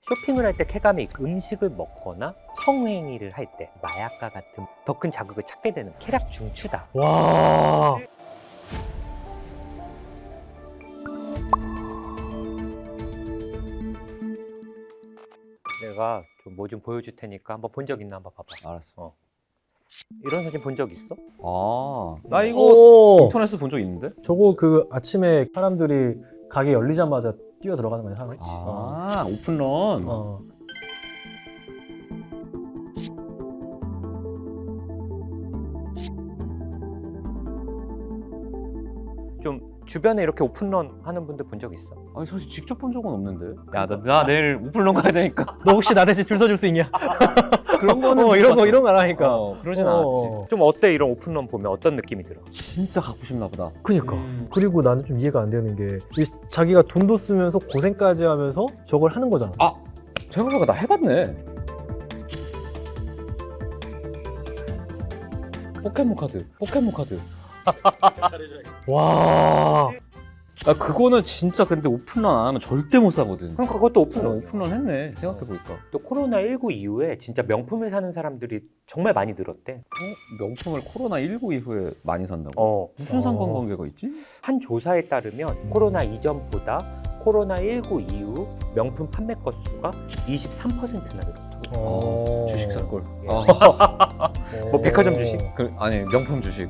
쇼핑을 할 때 쾌감이 음식을 먹거나 성행위를 할 때 마약과 같은 더 큰 자극을 찾게 되는 쾌락 중추다. 와. 내가 좀 뭐 좀 보여줄 테니까 한번 본 적 있나 한번 봐봐. 알았어. 이런 사진 본 적 있어? 나 이거 오. 인터넷에서 본 적 있는데? 저거 그 아침에 사람들이 가게 열리자마자 뛰어 들어가는 거야. 사람이? 오픈런. 어. 좀 주변에 이렇게 오픈런 하는 분들 본 적 있어? 아니 사실 직접 본 적은 없는데. 나 내일 오픈런 가야 되니까. 너 혹시 나 대신 줄 서줄 수 있냐? 그런 거는 이런 못 거 봤어. 이런 거 안 하니까. 그러진 않았지. 좀 어때? 이런 오픈런 보면 어떤 느낌이 들어? 진짜 갖고 싶나 보다. 그니까. 그리고 나는 좀 이해가 안 되는 게 자기가 돈도 쓰면서 고생까지 하면서 저걸 하는 거잖아. 생각해보니까 나 해봤네. 포켓몬 카드. 와. 그거는 진짜 근데 오픈런 안 하면 절대 못 사거든. 그러니까 그것도 오픈런. 오픈런 했네. 생각해보니까. 또 코로나19 이후에 진짜 명품을 사는 사람들이 정말 많이 늘었대. 명품을 코로나19 이후에 많이 산다고? 무슨 상관관계가 있지? 한 조사에 따르면 코로나 이전보다 코로나19 이후 명품 판매 건수가 23%나 늘었다고. 주식 살걸. 뭐 백화점 주식? 아니 명품 주식.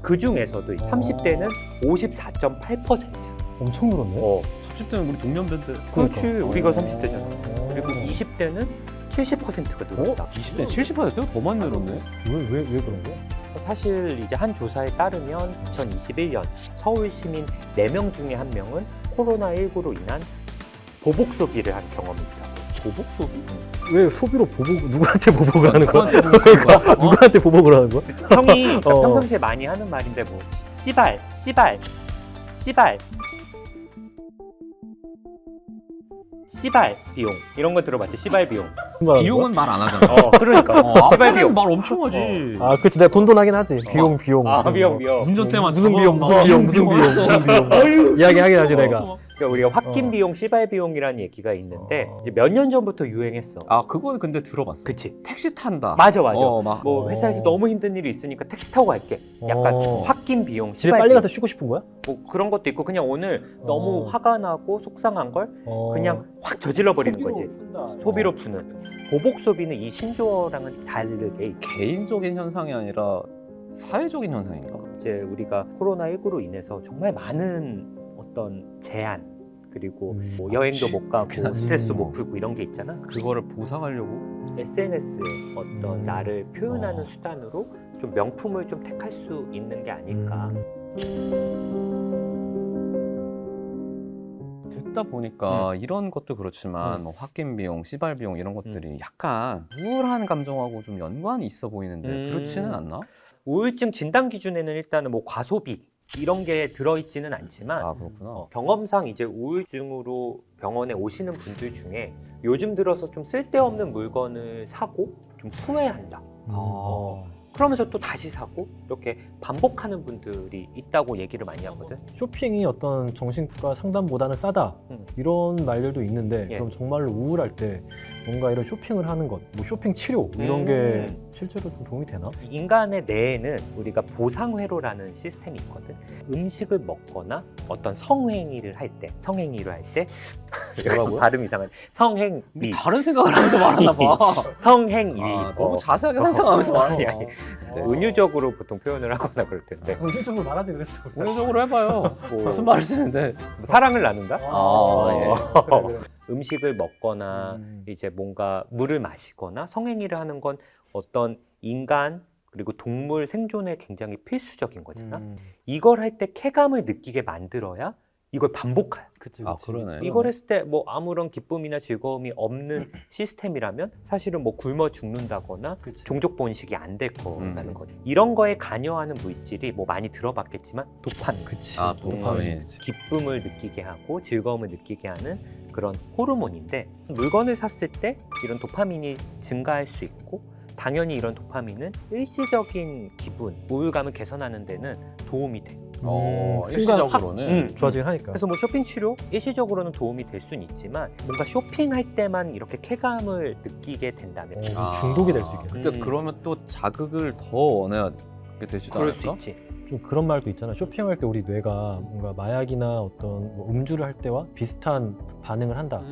그 중에서도 30대는 54.8%. 엄청 늘었네. 30대는 우리 동년배인데. 그렇지. 그러니까. 우리가 30대잖아. 그리고 20대는 70%가 늘었다. 20대는 70%가 더 많이 늘었네. 왜 그런 거야? 사실 이제 한 조사에 따르면 2021년 서울 시민 4명 중에 1명은 코로나19로 인한 보복 소비를 한 경험이 있다. 보복 소비? 왜 소비로 누구한테 보복을 하는 거야? 누구한테 보복을 하는 거야? 누구한테 보복을 하는 거야? 형이 평상시에 많이 하는 말인데 뭐 씨발 비용 이런 거 들어봤지? 씨발 비용. 비용은 말 안 하잖아. 그러니까 씨발 비용 말 엄청 하지. 그치. 내가 돈 하긴 하지. 비용. 비용. 운전 때만 무슨 비용. 이야기 하긴 하지 내가. 그러니까 우리가 홧김 비용, 씨발 비용이라는 얘기가 있는데 이제 몇 년 전부터 유행했어. 그건 근데 들어봤어. 그치? 택시 탄다. 맞아. 뭐 회사에서 너무 힘든 일이 있으니까 택시 타고 갈게. 약간 홧김 비용, 집에 씨발 빨리 비용. 가서 쉬고 싶은 거야? 뭐 그런 것도 있고 그냥 오늘 너무 화가 나고 속상한 걸 그냥 확 저질러 버리는 거지. 소비로 푸는. 보복 소비는 이 신조어랑은 다르게 개인적인 현상이 아니라 사회적인 현상인가? 이제 우리가 코로나19로 인해서 정말 많은 어떤 제한 그리고 뭐 여행도 못 가고 스트레스도 못 풀고 이런 게 있잖아. 그거를 보상하려고? SNS에 어떤 나를 표현하는 수단으로 좀 명품을 좀 택할 수 있는 게 아닐까. 듣다 보니까 이런 것도 그렇지만 뭐 홧김 비용, 씨발 비용 이런 것들이 약간 우울한 감정하고 좀 연관이 있어 보이는데 그렇지는 않나? 우울증 진단 기준에는 일단은 뭐 과소비 이런 게 들어있지는 않지만 그렇구나. 경험상 이제 우울증으로 병원에 오시는 분들 중에 요즘 들어서 좀 쓸데없는 물건을 사고 좀 후회한다. 그러면서 또 다시 사고 이렇게 반복하는 분들이 있다고 얘기를 많이 하거든. 쇼핑이 어떤 정신과 상담보다는 싸다 이런 말들도 있는데 그럼 정말로 우울할 때 뭔가 이런 쇼핑을 하는 것, 뭐 쇼핑 치료 이런 게 실제로 좀 도움이 되나? 인간의 뇌에는 우리가 보상회로라는 시스템이 있거든. 음식을 먹거나 어떤 성행위를 할 때 뭐라고요? 발음 이상한 성행위 다른 생각을 하면서 말하나 봐. 성행위 너무 자세하게 상상하면서 말하냐. 아니, 은유적으로 보통 표현을 하거나 그럴 텐데 은유적으로 말하지 그랬어. 은유적으로 해봐요. 무슨 말을 쓰는데. 사랑을 나눈다? 그래. 음식을 먹거나 이제 뭔가 물을 마시거나 성행위를 하는 건 어떤 인간 그리고 동물 생존에 굉장히 필수적인 거잖아. 이걸 할 때 쾌감을 느끼게 만들어야 이걸 반복할. 그치. 그러네. 이걸 했을 때 뭐 아무런 기쁨이나 즐거움이 없는 시스템이라면 사실은 뭐 굶어 죽는다거나 종족 번식이 안 될 거라는 거지. 이런 거에 관여하는 물질이 뭐 많이 들어봤겠지만 도파민. 도파민. 기쁨을 느끼게 하고 즐거움을 느끼게 하는 그런 호르몬인데 물건을 샀을 때 이런 도파민이 증가할 수 있고 당연히 이런 도파민은 일시적인 기분, 우울감을 개선하는 데는 도움이 돼. 순간 확 일시적으로는 좋아지긴 하니까. 그래서 뭐 쇼핑 치료 일시적으로는 도움이 될 수는 있지만 뭔가 쇼핑할 때만 이렇게 쾌감을 느끼게 된다면 중독이 될 수 있겠네. 근데 그러면 또 자극을 더 원하게 되지도 그럴 수 않을까? 있지. 좀 그런 말도 있잖아. 쇼핑할 때 우리 뇌가 뭔가 마약이나 어떤 뭐 음주를 할 때와 비슷한 반응을 한다.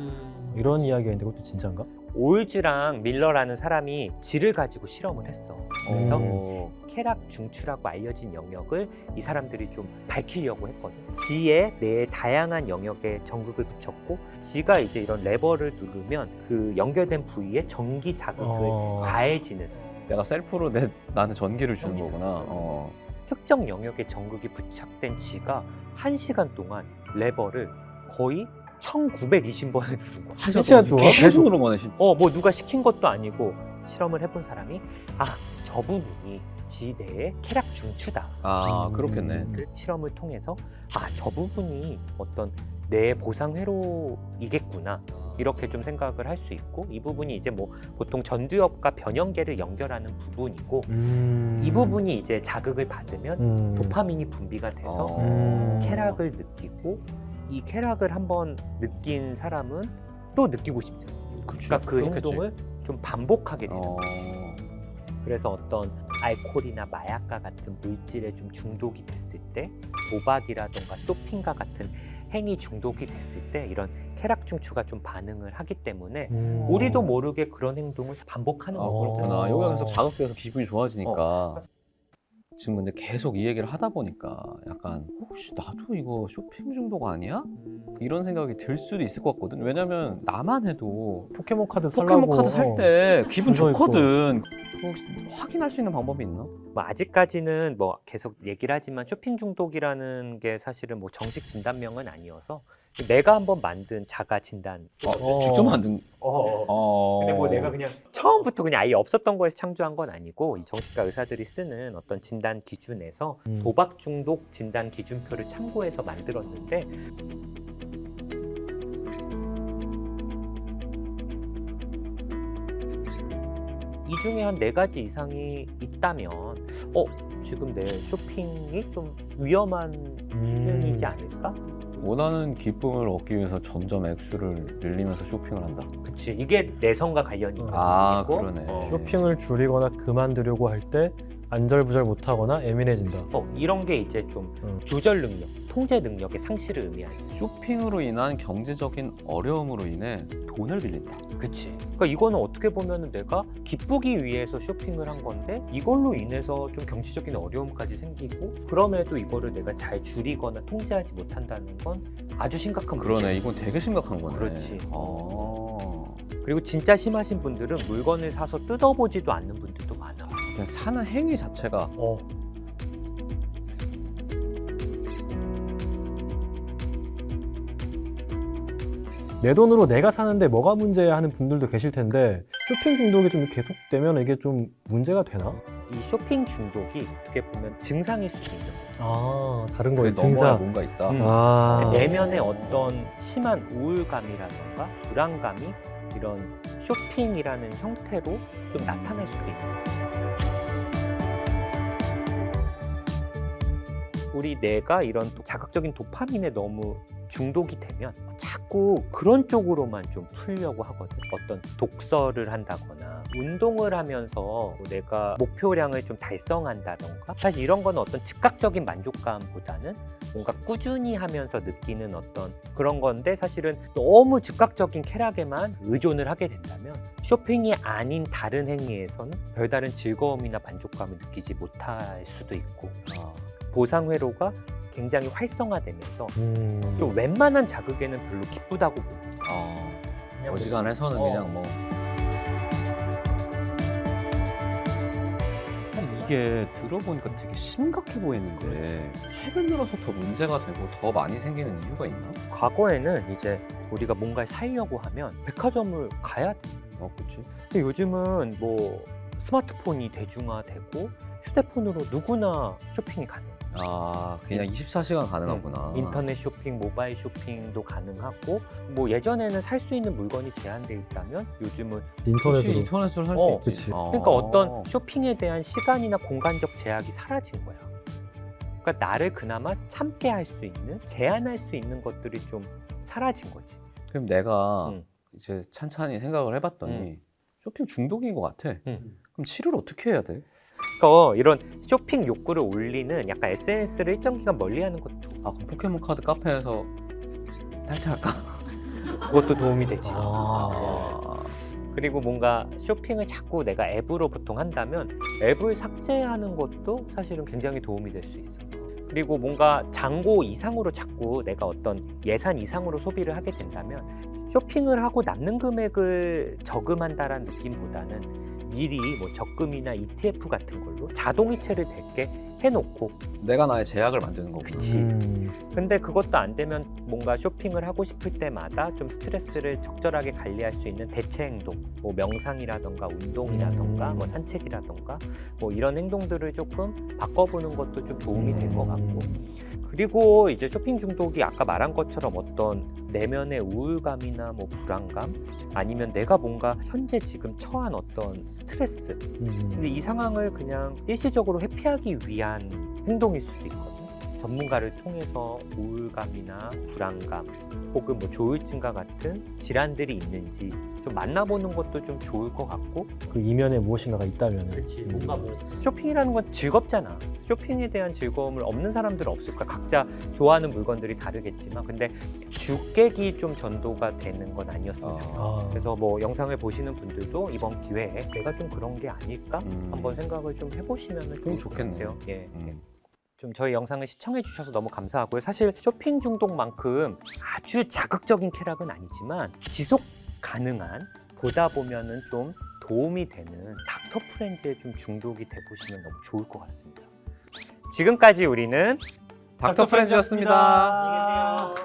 이런 이야기가 있는데 그것도 진짜인가? 올즈랑 밀러라는 사람이 쥐를 가지고 실험을 했어. 그래서 어. 쾌락 중추라고 알려진 영역을 이 사람들이 좀 밝히려고 했거든. 쥐에 뇌의 다양한 영역에 전극을 붙였고 쥐가 이제 이런 레버를 누르면 그 연결된 부위에 전기 자극을 가해지는 내가 셀프로 나한테 전기를 주는 전기 거구나. 자극. 특정 영역에 전극이 부착된 쥐가 1시간 동안 레버를 거의 1920번을 누른 거야. 한 시간 동안? 계속 그런 거네. 뭐 누가 시킨 것도 아니고 실험을 해본 사람이 저분이 쥐 내의 쾌락 중추다. 그렇겠네. 그 실험을 통해서 저 부분이 어떤 뇌의 보상 회로이겠구나 이렇게 좀 생각을 할 수 있고 이 부분이 이제 뭐 보통 전두엽과 변형계를 연결하는 부분이고 이 부분이 이제 자극을 받으면 도파민이 분비가 돼서 쾌락을 느끼고 이 쾌락을 한번 느낀 사람은 또 느끼고 싶잖아. 그러니까 그 그렇겠지. 행동을 좀 반복하게 되는 거지. 그래서 어떤 알코올이나 마약과 같은 물질에 좀 중독이 됐을 때 도박이라던가 쇼핑과 같은 행위 중독이 됐을 때 이런 쾌락 중추가 좀 반응을 하기 때문에 우리도 모르게 그런 행동을 반복하는 거거든. 그렇구나. 여기가 계속 자극돼서 기분이 좋아지니까. 지금 근데 계속 이 얘기를 하다 보니까 약간 혹시 나도 이거 쇼핑 중독 아니야? 이런 생각이 들 수도 있을 것 같거든. 왜냐면 나만 해도 포켓몬 카드 포켓몬 카드 살 때 기분 그거 좋거든. 혹시 확인할 수 있는 방법이 있나? 뭐 아직까지는 뭐 계속 얘기를 하지만 쇼핑 중독이라는 게 사실은 뭐 정식 진단명은 아니어서 내가 한번 만든 자가 진단. 직접 만든. 근데 뭐 내가 그냥 처음부터 그냥 아예 없었던 거에서 창조한 건 아니고 이 정신과 의사들이 쓰는 어떤 진단 기준에서 도박 중독 진단 기준표를 참고해서 만들었는데 이 중에 한 4가지 이상이 있다면 지금 내 쇼핑이 좀 위험한 수준이지 않을까? 원하는 기쁨을 얻기 위해서 점점 액수를 늘리면서 쇼핑을 한다. 그치, 이게 내성과 관련이 있는 아, 부분이고 그러네. 쇼핑을 줄이거나 그만두려고 할 때 안절부절 못하거나 예민해진다. 이런 게 이제 좀 조절 능력, 통제 능력의 상실을 의미하죠. 쇼핑으로 인한 경제적인 어려움으로 인해 돈을 빌린다. 그치. 그러니까 이거는 어떻게 보면은 내가 기쁘기 위해서 쇼핑을 한 건데 이걸로 인해서 좀 경제적인 어려움까지 생기고 그럼에도 이거를 내가 잘 줄이거나 통제하지 못한다는 건 아주 심각한 문제야. 그러네. 이건 되게 심각한 거네. 그렇지. 그리고 진짜 심하신 분들은 물건을 사서 뜯어보지도 않는 분들도 많아. 그냥 사는 행위 자체가 내 돈으로 내가 사는데 뭐가 문제야 하는 분들도 계실 텐데 쇼핑 중독이 좀 계속되면 이게 좀 문제가 되나? 이 쇼핑 중독이 어떻게 보면 증상일 수도 있는 거야. 다른 거예요. 넘어야 증상. 뭔가 있다. 내면의 어떤 심한 우울감이라던가 불안감이 이런 쇼핑이라는 형태로 좀 나타날 수도 있는 거예요. 우리 뇌가 이런 자극적인 도파민에 너무 중독이 되면 자꾸 그런 쪽으로만 좀 풀려고 하거든. 어떤 독서를 한다거나 운동을 하면서 내가 목표량을 좀 달성한다던가 사실 이런 거는 어떤 즉각적인 만족감보다는 뭔가 꾸준히 하면서 느끼는 어떤 그런 건데 사실은 너무 즉각적인 쾌락에만 의존을 하게 된다면 쇼핑이 아닌 다른 행위에서는 별다른 즐거움이나 만족감을 느끼지 못할 수도 있고 보상 회로가 굉장히 활성화되면서 좀 웬만한 자극에는 별로 기쁘다고 보고 어지간해서는 그냥 뭐 이게 들어보니까 되게 심각해 보이는데 최근 들어서 더 문제가 되고 더 많이 생기는 이유가 있나? 과거에는 이제 우리가 뭔가를 사려고 하면 백화점을 가야 돼. 그렇지. 근데 요즘은 뭐 스마트폰이 대중화되고 휴대폰으로 누구나 쇼핑이 가능해. 그냥 24시간 가능하구나. 인터넷 쇼핑, 모바일 쇼핑도 가능하고 뭐 예전에는 살 수 있는 물건이 제한돼 있다면 요즘은 인터넷으로 살 수 있지. 그치. 그러니까 어떤 쇼핑에 대한 시간이나 공간적 제약이 사라진 거야. 그러니까 나를 그나마 참게 할 수 있는, 제한할 수 있는 것들이 좀 사라진 거지. 그럼 내가 음. 이제 찬찬히 생각을 해봤더니 쇼핑 중독인 것 같아. 음. 그럼 치료를 어떻게 해야 돼? 그러니까 이런 쇼핑 욕구를 올리는 약간 SNS를 일정 기간 멀리하는 것도 아, 그럼 포켓몬 카드 카페에서 탈퇴할까? 그것도 도움이 되지. 아. 그리고 뭔가 쇼핑을 자꾸 내가 앱으로 보통 한다면 앱을 삭제하는 것도 사실은 굉장히 도움이 될 수 있어. 그리고 뭔가 잔고 이상으로 자꾸 내가 어떤 예산 이상으로 소비를 하게 된다면 쇼핑을 하고 남는 금액을 저금한다라는 느낌보다는 미리 뭐 적금이나 ETF 같은 걸로 자동이체를 되게 해놓고. 내가 나의 제약을 만드는 거구나. 그치. 근데 그것도 안 되면 뭔가 쇼핑을 하고 싶을 때마다 좀 스트레스를 적절하게 관리할 수 있는 대체 행동, 뭐 명상이라던가 운동이라던가 뭐 산책이라던가 뭐 이런 행동들을 조금 바꿔보는 것도 좀 도움이 될 것 같고. 그리고 이제 쇼핑 중독이 아까 말한 것처럼 어떤 내면의 우울감이나 뭐 불안감, 아니면 내가 뭔가 현재 지금 처한 어떤 스트레스, 근데 이 상황을 그냥 일시적으로 회피하기 위한 행동일 수도 있거든요. 전문가를 통해서 우울감이나 불안감 혹은 뭐 조울증과 같은 질환들이 있는지 좀 만나보는 것도 좀 좋을 것 같고. 그 이면에 무엇인가가 있다면. 그렇지. 뭔가 뭐 쇼핑이라는 건 즐겁잖아. 쇼핑에 대한 즐거움을 없는 사람들은 없을 거야. 각자 좋아하는 물건들이 다르겠지만, 근데 주객이 좀 전도가 되는 건 아니었으면 좋겠어. 그래서 뭐 영상을 보시는 분들도 이번 기회에 내가 좀 그런 게 아닐까 한번 생각을 좀 해보시면 좀 좋겠네요. 예. 좀 저희 영상을 시청해 주셔서 너무 감사하고요. 사실 쇼핑 중독만큼 아주 자극적인 쾌락은 아니지만 지속 가능한, 보다 보면은 좀 도움이 되는 닥터 프렌즈에 좀 중독이 돼 보시면 너무 좋을 것 같습니다. 지금까지 우리는 닥터 프렌즈였습니다. 안녕히 계세요.